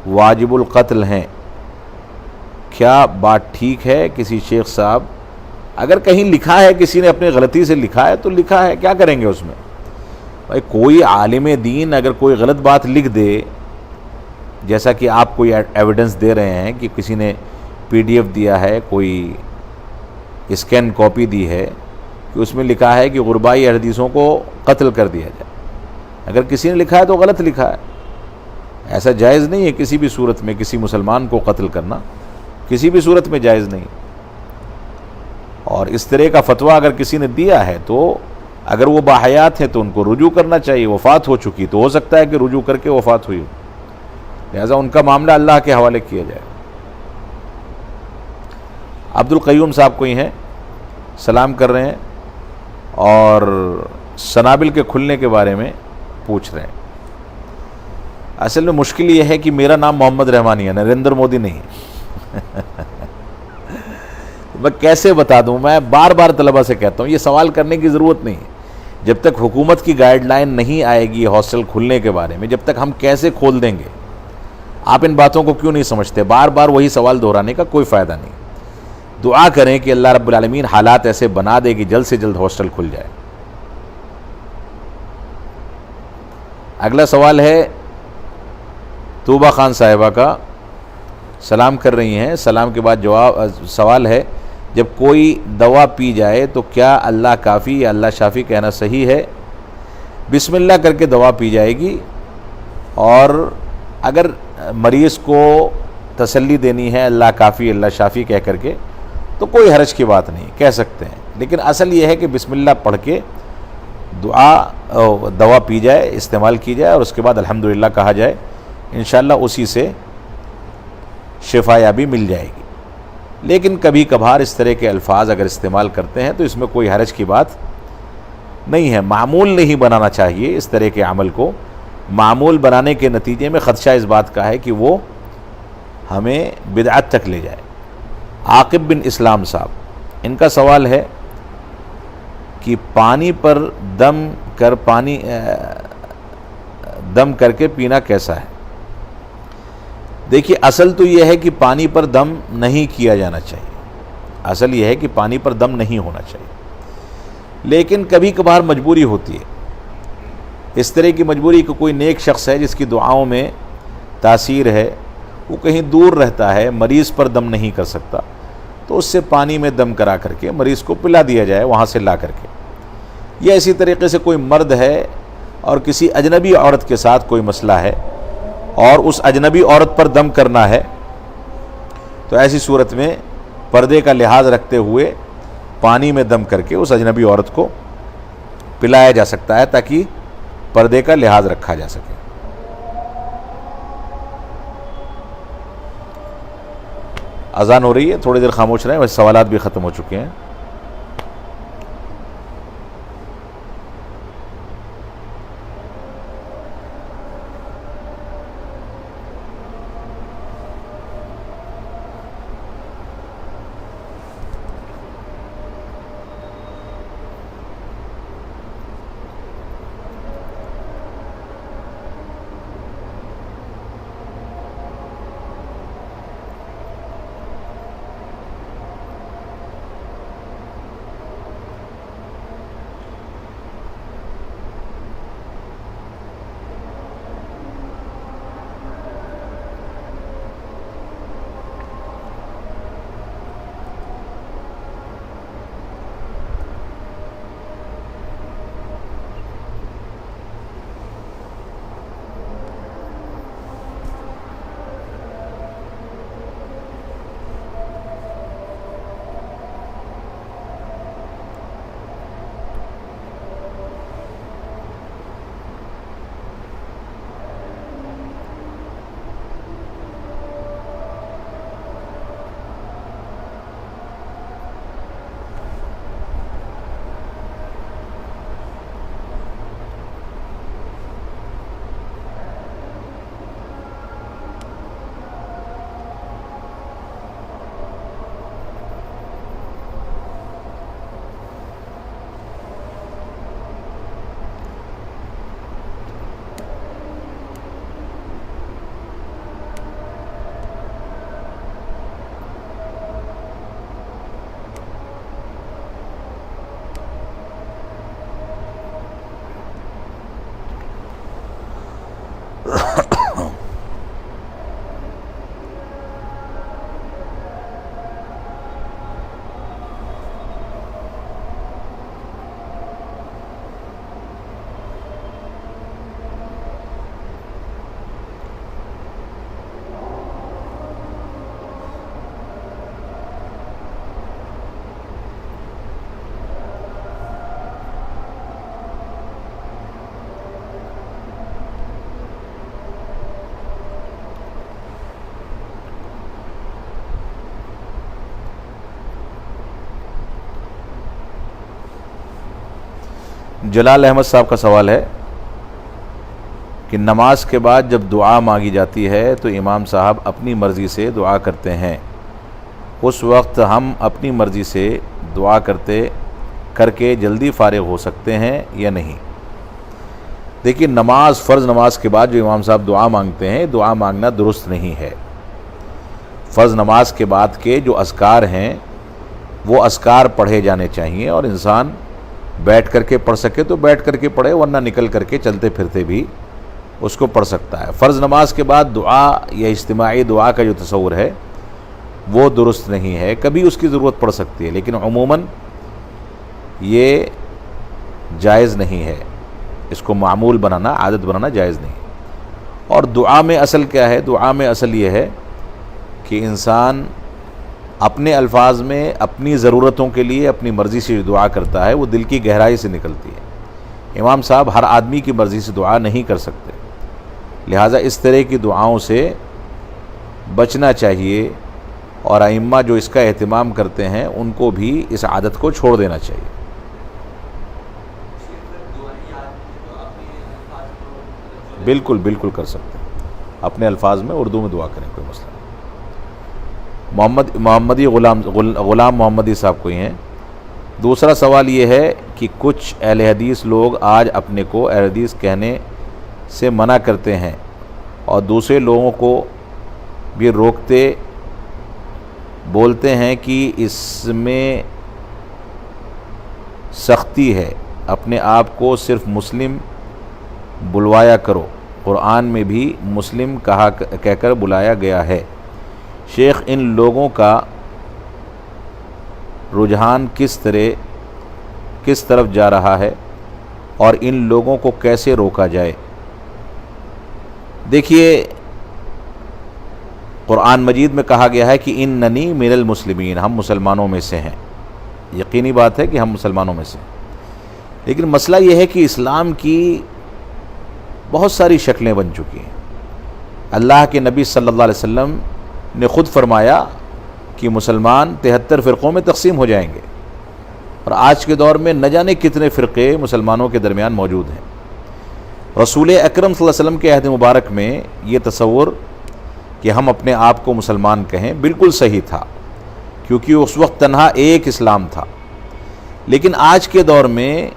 [SPEAKER 1] واجب القتل ہیں، کیا بات ٹھیک ہے کسی شیخ صاحب؟ اگر کہیں لکھا ہے، کسی نے اپنی غلطی سے لکھا ہے تو لکھا ہے، کیا کریں گے اس میں؟ بھائی کوئی عالم دین اگر کوئی غلط بات لکھ دے، جیسا کہ آپ کوئی ایویڈنس دے رہے ہیں کہ کسی نے PDF دیا ہے، کوئی اسکین کاپی دی ہے کہ اس میں لکھا ہے کہ غربائی حدیثوں کو قتل کر دیا جائے، اگر کسی نے لکھا ہے تو غلط لکھا ہے، ایسا جائز نہیں ہے کسی بھی صورت میں کسی مسلمان کو قتل کرنا، کسی بھی صورت میں جائز نہیں۔ اور اس طرح کا فتویٰ اگر کسی نے دیا ہے تو اگر وہ باحیات ہیں تو ان کو رجوع کرنا چاہیے، وفات ہو چکی تو ہو سکتا ہے کہ رجوع کر کے وفات ہوئی ہو، لہذا ان کا معاملہ اللہ کے حوالے کیا جائے۔ عبد القیوم صاحب کوئی ہیں، سلام کر رہے ہیں اور سنابل کے کھلنے کے بارے میں پوچھ رہے ہیں۔ اصل میں مشکل یہ ہے کہ میرا نام محمد رحمانی ہے، نریندر مودی نہیں۔ میں کیسے بتا دوں؟ میں بار بار طلبہ سے کہتا ہوں یہ سوال کرنے کی ضرورت نہیں ہے، جب تک حکومت کی گائیڈ لائن نہیں آئے گی ہاسٹل کھلنے کے بارے میں، جب تک ہم کیسے کھول دیں گے؟ آپ ان باتوں کو کیوں نہیں سمجھتے؟ بار بار وہی سوال دہرانے کا کوئی فائدہ نہیں. دعا کریں کہ اللہ رب العالمین حالات ایسے بنا دے کہ جلد سے جلد ہاسٹل کھل جائے. اگلا سوال ہے طوبہ خان صاحبہ کا. سلام کر رہی ہیں. سلام کے بعد سوال ہے جب کوئی دوا پی جائے تو کیا اللہ کافی یا اللہ شافی کہنا صحیح ہے؟ بسم اللہ کر کے دوا پی جائے گی، اور اگر مریض کو تسلی دینی ہے اللہ کافی اللہ شافی کہہ کر کے تو کوئی حرج کی بات نہیں، کہہ سکتے ہیں. لیکن اصل یہ ہے کہ بسم اللہ پڑھ کے دوا پی جائے، استعمال کی جائے، اور اس کے بعد الحمدللہ کہا جائے. انشاءاللہ اسی سے شفا یابی مل جائے گی. لیکن کبھی کبھار اس طرح کے الفاظ اگر استعمال کرتے ہیں تو اس میں کوئی حرج کی بات نہیں ہے. معمول نہیں بنانا چاہیے اس طرح کے عمل کو. معمول بنانے کے نتیجے میں خدشہ اس بات کا ہے کہ وہ ہمیں بدعت تک لے جائے. عاقب بن اسلام صاحب، ان کا سوال ہے کہ پانی پر دم کر کے پینا کیسا ہے؟ دیکھیے، اصل تو یہ ہے کہ پانی پر دم نہیں کیا جانا چاہیے. اصل یہ ہے کہ پانی پر دم نہیں ہونا چاہیے. لیکن کبھی کبھار مجبوری ہوتی ہے. اس طرح کی مجبوری کہ کوئی نیک شخص ہے جس کی دعاؤں میں تاثیر ہے، وہ کہیں دور رہتا ہے، مریض پر دم نہیں کر سکتا، تو اس سے پانی میں دم کرا کر کے مریض کو پلا دیا جائے وہاں سے لا کر کے. یا اسی طریقے سے کوئی مرد ہے اور کسی اجنبی عورت کے ساتھ کوئی مسئلہ ہے اور اس اجنبی عورت پر دم کرنا ہے، تو ایسی صورت میں پردے کا لحاظ رکھتے ہوئے پانی میں دم کر کے اس اجنبی عورت کو پلایا جا سکتا ہے تاکہ پردے کا لحاظ رکھا جا سکے. اذان ہو رہی ہے، تھوڑی دیر خاموش رہیں، ویسے سوالات بھی ختم ہو چکے ہیں. جلال احمد صاحب کا سوال ہے کہ نماز کے بعد جب دعا مانگی جاتی ہے تو امام صاحب اپنی مرضی سے دعا کرتے ہیں، اس وقت ہم اپنی مرضی سے دعا کر کے جلدی فارغ ہو سکتے ہیں یا نہیں؟ دیکھیے نماز، فرض نماز کے بعد جو امام صاحب دعا مانگتے ہیں، دعا مانگنا درست نہیں ہے۔ فرض نماز کے بعد کے جو اذکار ہیں وہ اذکار پڑھے جانے چاہیے، اور انسان بیٹھ کر کے پڑھ سکے تو بیٹھ کر کے پڑھے، ورنہ نکل کر کے چلتے پھرتے بھی اس کو پڑھ سکتا ہے۔ فرض نماز کے بعد دعا یا اجتماعی دعا کا جو تصور ہے وہ درست نہیں ہے، کبھی اس کی ضرورت پڑ سکتی ہے، لیکن عموماً یہ جائز نہیں ہے، اس کو معمول بنانا، عادت بنانا جائز نہیں۔ اور دعا میں اصل کیا ہے؟ دعا میں اصل یہ ہے کہ انسان اپنے الفاظ میں اپنی ضرورتوں کے لیے اپنی مرضی سے جو دعا کرتا ہے وہ دل کی گہرائی سے نکلتی ہے۔ امام صاحب ہر آدمی کی مرضی سے دعا نہیں کر سکتے، لہٰذا اس طرح کی دعاؤں سے بچنا چاہیے، اور ائمہ جو اس کا اہتمام کرتے ہیں ان کو بھی اس عادت کو چھوڑ دینا چاہیے۔ بالکل بالکل کر سکتے ہیں، اپنے الفاظ میں اردو میں دعا کریں، کوئی مسئلہ نہیں۔ محمدی غلام محمدی صاحب کوئی ہیں۔ دوسرا سوال یہ ہے کہ کچھ اہل حدیث لوگ آج اپنے کو اہل حدیث کہنے سے منع کرتے ہیں اور دوسرے لوگوں کو بھی روکتے، بولتے ہیں کہ اس میں سختی ہے، اپنے آپ کو صرف مسلم بلوایا کرو، قرآن میں بھی مسلم کہہ کر بلایا گیا ہے۔ شیخ ان لوگوں کا رجحان کس طرف جا رہا ہے اور ان لوگوں کو کیسے روکا جائے؟ دیکھیے قرآن مجید میں کہا گیا ہے کہ اننی من المسلمین، ہم مسلمانوں میں سے ہیں، یقینی بات ہے کہ ہم مسلمانوں میں سے ہیں، لیکن مسئلہ یہ ہے کہ اسلام کی بہت ساری شکلیں بن چکی ہیں۔ اللہ کے نبی صلی اللہ علیہ وسلم نے خود فرمایا کہ مسلمان 73 فرقوں میں تقسیم ہو جائیں گے، اور آج کے دور میں نہ جانے کتنے فرقے مسلمانوں کے درمیان موجود ہیں۔ رسول اکرم صلی اللہ علیہ وسلم کے عہد مبارک میں یہ تصور کہ ہم اپنے آپ کو مسلمان کہیں بالکل صحیح تھا، کیونکہ اس وقت تنہا ایک اسلام تھا۔ لیکن آج کے دور میں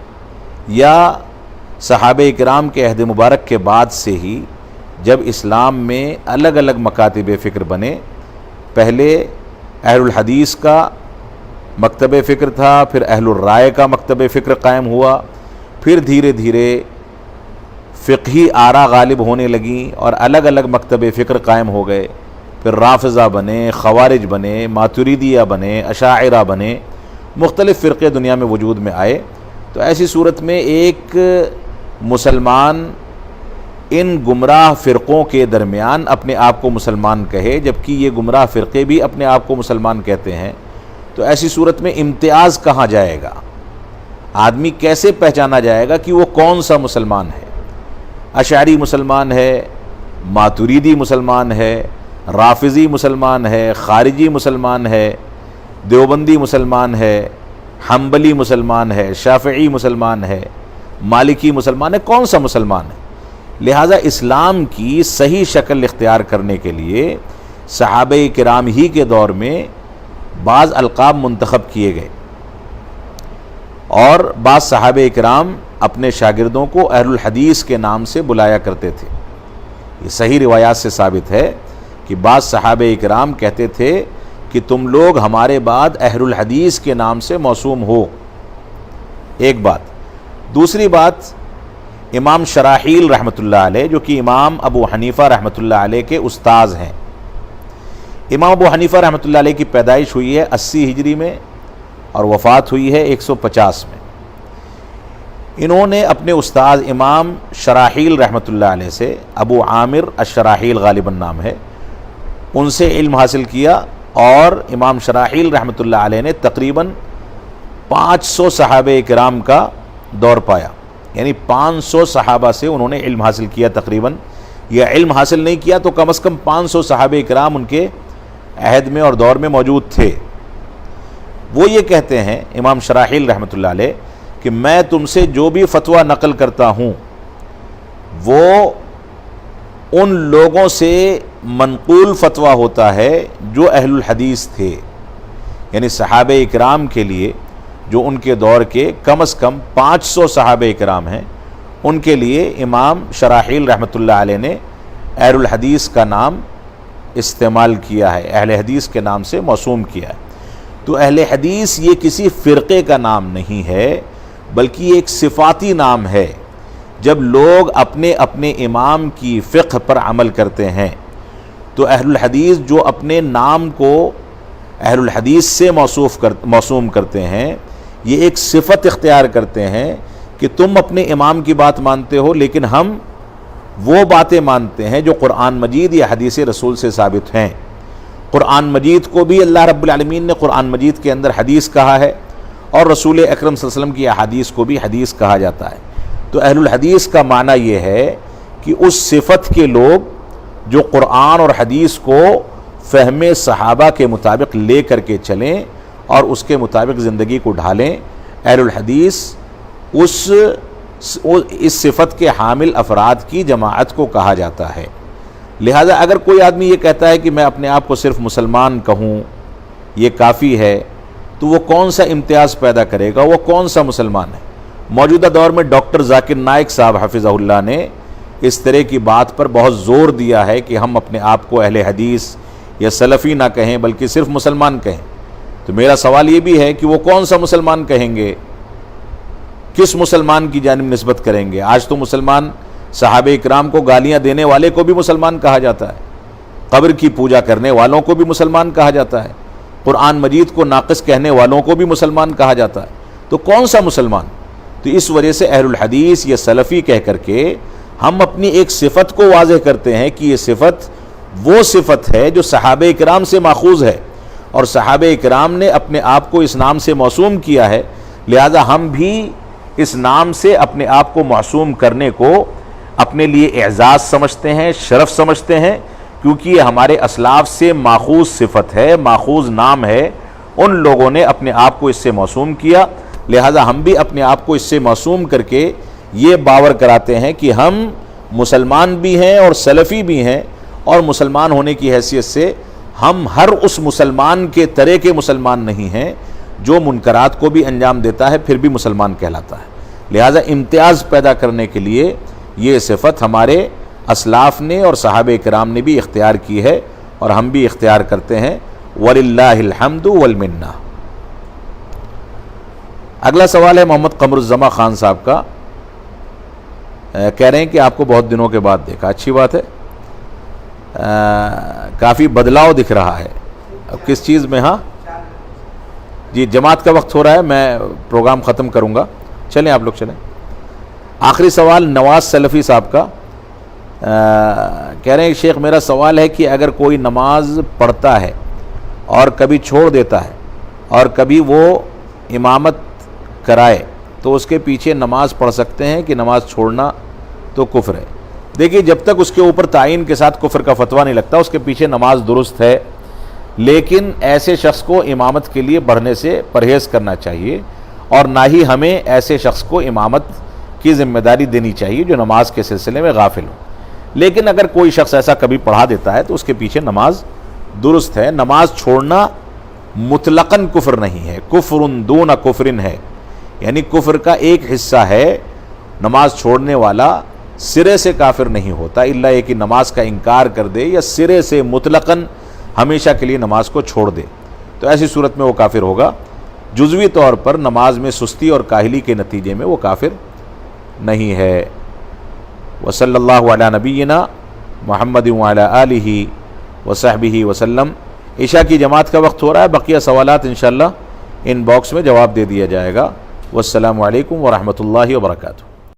[SPEAKER 1] یا صحابہ کرام کے عہد مبارک کے بعد سے ہی جب اسلام میں الگ الگ مکاتب فکر بنے، پہلے اہل الحدیث کا مکتب فکر تھا، پھر اہل الرائے کا مکتب فکر قائم ہوا، پھر دھیرے دھیرے فقہی آراء غالب ہونے لگیں اور الگ الگ مکتب فکر قائم ہو گئے، پھر رافضہ بنے، خوارج بنے، ماتریدیہ بنے، اشاعرہ بنے، مختلف فرقے دنیا میں وجود میں آئے۔ تو ایسی صورت میں ایک مسلمان ان گمراہ فرقوں کے درمیان اپنے آپ کو مسلمان کہے، جبکہ یہ گمراہ فرقے بھی اپنے آپ کو مسلمان کہتے ہیں، تو ایسی صورت میں امتیاز کہاں جائے گا؟ آدمی کیسے پہچانا جائے گا کہ وہ کون سا مسلمان ہے؟ اشعری مسلمان ہے، ماتریدی مسلمان ہے، رافضی مسلمان ہے، خارجی مسلمان ہے، دیوبندی مسلمان ہے، حنبلی مسلمان ہے، شافعی مسلمان ہے، مالکی مسلمان ہے، کون سا مسلمان ہے؟ لہٰذا اسلام کی صحیح شکل اختیار کرنے کے لیے صحابہ کرام ہی کے دور میں بعض القاب منتخب کیے گئے، اور بعض صحابہ کرام اپنے شاگردوں کو اہل الحدیث کے نام سے بلایا کرتے تھے۔ یہ صحیح روایات سے ثابت ہے کہ بعض صحابہ کرام کہتے تھے کہ تم لوگ ہمارے بعد اہل الحدیث کے نام سے موسوم ہو۔ ایک بات۔ دوسری بات، امام شراحیل رحمۃ اللہ علیہ، جو کہ امام ابو حنیفہ رحمۃ اللہ علیہ کے استاذ ہیں۔ امام ابو حنیفہ رحمۃ اللہ علیہ کی پیدائش ہوئی ہے 80 ہجری میں اور وفات ہوئی ہے 150 میں۔ انہوں نے اپنے استاذ امام شراحیل رحمۃ اللہ علیہ سے، ابو عامر الشراحیل غالباً نام ہے، ان سے علم حاصل کیا، اور امام شراحیل رحمۃ اللہ علیہ نے تقریباً 500 صحابہ کرام کا دور پایا، یعنی 500 صحابہ سے انہوں نے علم حاصل کیا تقریباً، یا علم حاصل نہیں کیا تو کم از کم 500 صحابہ کرام ان کے عہد میں اور دور میں موجود تھے۔ وہ یہ کہتے ہیں امام شراحیل رحمۃ اللہ علیہ کہ میں تم سے جو بھی فتویٰ نقل کرتا ہوں وہ ان لوگوں سے منقول فتویٰ ہوتا ہے جو اہل الحدیث تھے، یعنی صحابہ اکرام کے لیے جو ان کے دور کے کم از کم 500 صحابہ اکرام ہیں، ان کے لیے امام شراحیل رحمۃ اللہ علیہ نے اہل الحدیث کا نام استعمال کیا ہے، اہل حدیث کے نام سے موسوم کیا ہے۔ تو اہل حدیث یہ کسی فرقے کا نام نہیں ہے، بلکہ یہ ایک صفاتی نام ہے۔ جب لوگ اپنے اپنے امام کی فقہ پر عمل کرتے ہیں تو اہل الحدیث جو اپنے نام کو اہل الحدیث سے موسوم کرتے ہیں، یہ ایک صفت اختیار کرتے ہیں کہ تم اپنے امام کی بات مانتے ہو، لیکن ہم وہ باتیں مانتے ہیں جو قرآن مجید یا حدیث رسول سے ثابت ہیں۔ قرآن مجید کو بھی اللہ رب العالمین نے قرآن مجید کے اندر حدیث کہا ہے، اور رسول اکرم صلی اللہ علیہ وسلم کی احادیث کو بھی حدیث کہا جاتا ہے۔ تو اہل الحدیث کا معنی یہ ہے کہ اس صفت کے لوگ جو قرآن اور حدیث کو فہم صحابہ کے مطابق لے کر کے چلیں اور اس کے مطابق زندگی کو ڈھالیں، اہل الحدیث اس صفت کے حامل افراد کی جماعت کو کہا جاتا ہے۔ لہذا اگر کوئی آدمی یہ کہتا ہے کہ میں اپنے آپ کو صرف مسلمان کہوں یہ کافی ہے، تو وہ کون سا امتیاز پیدا کرے گا، وہ کون سا مسلمان ہے؟ موجودہ دور میں ڈاکٹر ذاکر نائک صاحب حفظہ اللہ نے اس طرح کی بات پر بہت زور دیا ہے کہ ہم اپنے آپ کو اہل حدیث یا سلفی نہ کہیں بلکہ صرف مسلمان کہیں۔ تو میرا سوال یہ بھی ہے کہ وہ کون سا مسلمان کہیں گے، کس مسلمان کی جانب نسبت کریں گے؟ آج تو مسلمان صحابہ اکرام کو گالیاں دینے والے کو بھی مسلمان کہا جاتا ہے، قبر کی پوجا کرنے والوں کو بھی مسلمان کہا جاتا ہے، قرآن مجید کو ناقص کہنے والوں کو بھی مسلمان کہا جاتا ہے۔ تو کون سا مسلمان؟ تو اس وجہ سے اہل الحدیث یا سلفی کہہ کر کے ہم اپنی ایک صفت کو واضح کرتے ہیں کہ یہ صفت وہ صفت ہے جو صحابہ اکرام سے ماخوذ ہے، اور صحابہ اکرام نے اپنے آپ کو اس نام سے موسوم کیا ہے، لہذا ہم بھی اس نام سے اپنے آپ کو موسوم کرنے کو اپنے لیے اعزاز سمجھتے ہیں، شرف سمجھتے ہیں، کیونکہ یہ ہمارے اسلاف سے ماخوذ صفت ہے، ماخوذ نام ہے، ان لوگوں نے اپنے آپ کو اس سے موسوم کیا، لہذا ہم بھی اپنے آپ کو اس سے موسوم کر کے یہ باور کراتے ہیں کہ ہم مسلمان بھی ہیں اور سلفی بھی ہیں، اور مسلمان ہونے کی حیثیت سے ہم ہر اس مسلمان کے طرح کے مسلمان نہیں ہیں جو منکرات کو بھی انجام دیتا ہے پھر بھی مسلمان کہلاتا ہے۔ لہذا امتیاز پیدا کرنے کے لیے یہ صفت ہمارے اسلاف نے اور صحابہ کرام نے بھی اختیار کی ہے، اور ہم بھی اختیار کرتے ہیں، وَلِلَّهِ الْحَمْدُ وَالْمِنَّةُ۔ اگلا سوال ہے محمد قمر الزما خان صاحب کا، کہہ رہے ہیں کہ آپ کو بہت دنوں کے بعد دیکھا، اچھی بات ہے، کافی بدلاؤ دکھ رہا ہے، کس چیز میں؟ ہاں جی، جماعت کا وقت ہو رہا ہے، میں پروگرام ختم کروں گا، چلیں آپ لوگ چلیں۔ آخری سوال نواز سلفی صاحب کا، کہہ رہے ہیں شیخ میرا سوال ہے کہ اگر کوئی نماز پڑھتا ہے اور کبھی چھوڑ دیتا ہے اور کبھی وہ امامت کرائے تو اس کے پیچھے نماز پڑھ سکتے ہیں کہ نماز چھوڑنا تو کفر ہے؟ دیکھیے، جب تک اس کے اوپر تعین کے ساتھ کفر کا فتویٰ نہیں لگتا اس کے پیچھے نماز درست ہے، لیکن ایسے شخص کو امامت کے لیے بڑھنے سے پرہیز کرنا چاہیے، اور نہ ہی ہمیں ایسے شخص کو امامت کی ذمہ داری دینی چاہیے جو نماز کے سلسلے میں غافل ہو۔ لیکن اگر کوئی شخص ایسا کبھی پڑھا دیتا ہے تو اس کے پیچھے نماز درست ہے۔ نماز چھوڑنا مطلقاً کفر نہیں ہے، کفر دون کفر ہے، یعنی کفر کا ایک حصہ ہے، نماز چھوڑنے والا سرے سے کافر نہیں ہوتا، الا یہ کہ نماز کا انکار کر دے یا سرے سے مطلقاً ہمیشہ کے لیے نماز کو چھوڑ دے، تو ایسی صورت میں وہ کافر ہوگا۔ جزوی طور پر نماز میں سستی اور کاہلی کے نتیجے میں وہ کافر نہیں ہے۔ وصلی اللہ علی نبینا محمد وعلی آلہ وصحبہ وسلم۔ عشاء کی جماعت کا وقت ہو رہا ہے، بقیہ سوالات انشاءاللہ ان باکس میں جواب دے دیا جائے گا۔ والسلام علیکم ورحمۃ اللہ وبرکاتہ۔